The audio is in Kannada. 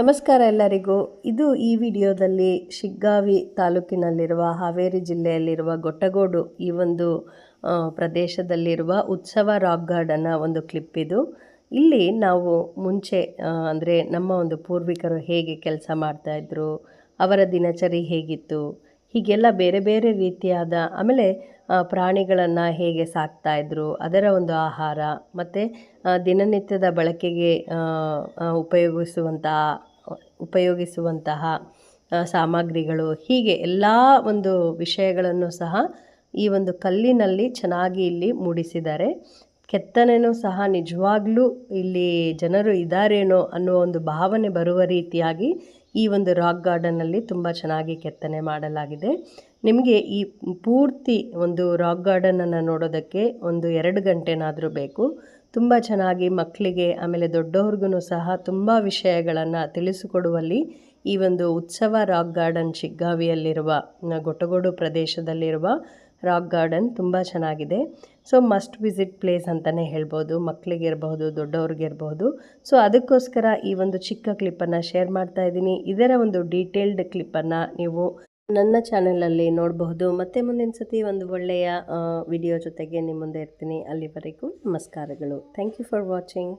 ನಮಸ್ಕಾರ ಎಲ್ಲರಿಗೂ. ಇದು ಈ ವಿಡಿಯೋದಲ್ಲಿ ಶಿಗ್ಗಾವಿ ತಾಲೂಕಿನಲ್ಲಿರುವ ಹಾವೇರಿ ಜಿಲ್ಲೆಯಲ್ಲಿರುವ ಗೊಟ್ಟಗೋಡು ಈ ಒಂದು ಪ್ರದೇಶದಲ್ಲಿರುವ ಉತ್ಸವ ರಾಕ್ ಗಾರ್ಡನ್ನ ಒಂದು ಕ್ಲಿಪ್ ಇದು. ಇಲ್ಲಿ ನಾವು ಮುಂಚೆ ಅಂದರೆ ನಮ್ಮ ಒಂದು ಪೂರ್ವಿಕರು ಹೇಗೆ ಕೆಲಸ ಮಾಡ್ತಾಯಿದ್ರು, ಅವರ ದಿನಚರಿ ಹೇಗಿತ್ತು, ಹೀಗೆಲ್ಲ ಬೇರೆ ಬೇರೆ ರೀತಿಯಾದ, ಆಮೇಲೆ ಪ್ರಾಣಿಗಳನ್ನು ಹೇಗೆ ಸಾಕ್ತಾಯಿದ್ರು, ಅದರ ಒಂದು ಆಹಾರ ಮತ್ತು ದಿನನಿತ್ಯದ ಬಳಕೆಗೆ ಉಪಯೋಗಿಸುವಂತಹ ಸಾಮಗ್ರಿಗಳು, ಹೀಗೆ ಎಲ್ಲ ಒಂದು ವಿಷಯಗಳನ್ನು ಸಹ ಈ ಒಂದು ಕಲ್ಲಿನಲ್ಲಿ ಚೆನ್ನಾಗಿ ಇಲ್ಲಿ ಮೂಡಿಸಿದ್ದಾರೆ. ಕೆತ್ತನೆಯೂ ಸಹ ನಿಜವಾಗ್ಲೂ ಇಲ್ಲಿ ಜನರು ಇದ್ದಾರೇನೋ ಅನ್ನೋ ಒಂದು ಭಾವನೆ ಬರುವ ರೀತಿಯಾಗಿ ಈ ಒಂದು ರಾಕ್ ಗಾರ್ಡನ್ನಲ್ಲಿ ತುಂಬ ಚೆನ್ನಾಗಿ ಕೆತ್ತನೆ ಮಾಡಲಾಗಿದೆ. ನಿಮಗೆ ಈ ಪೂರ್ತಿ ಒಂದು ರಾಕ್ ಗಾರ್ಡನನ್ನು ನೋಡೋದಕ್ಕೆ 1-2 ಗಂಟೆನಾದರೂ ಬೇಕು. ತುಂಬ ಚೆನ್ನಾಗಿ ಮಕ್ಕಳಿಗೆ ಆಮೇಲೆ ದೊಡ್ಡವ್ರಿಗೂ ಸಹ ತುಂಬ ವಿಷಯಗಳನ್ನು ತಿಳಿಸಿಕೊಡುವಲ್ಲಿ ಈ ಒಂದು ಉತ್ಸವ ರಾಕ್ ಗಾರ್ಡನ್ ಶಿಗ್ಗಾವಿಯಲ್ಲಿರುವ ಗೊಟ್ಟಗೋಡು ಪ್ರದೇಶದಲ್ಲಿರುವ ರಾಕ್ ಗಾರ್ಡನ್ ತುಂಬ ಚೆನ್ನಾಗಿದೆ. ಸೊ ಮಸ್ಟ್ ವಿಸಿಟ್ ಪ್ಲೇಸ್ ಅಂತಲೇ ಹೇಳ್ಬೋದು, ಮಕ್ಕಳಿಗಿರ್ಬಹುದು ದೊಡ್ಡವ್ರಿಗಿರ್ಬಹುದು. ಸೊ ಅದಕ್ಕೋಸ್ಕರ ಈ ಒಂದು ಚಿಕ್ಕ ಕ್ಲಿಪ್ಪನ್ನು ಶೇರ್ ಮಾಡ್ತಾ ಇದ್ದೀನಿ. ಇದರ ಒಂದು ಡೀಟೇಲ್ಡ್ ಕ್ಲಿಪ್ಪನ್ನು ನೀವು ನನ್ನ ಚಾನಲಲ್ಲಿ ನೋಡಬಹುದು. ಮತ್ತೆ ಮುಂದಿನ ಸತಿ ಒಂದು ಒಳ್ಳೆಯ ವಿಡಿಯೋ ಜೊತೆಗೆ ನಿಮ್ಮ ಮುಂದೆ ಇರ್ತೀನಿ. ಅಲ್ಲಿವರೆಗೂ ನಮಸ್ಕಾರಗಳು. Thank you for watching.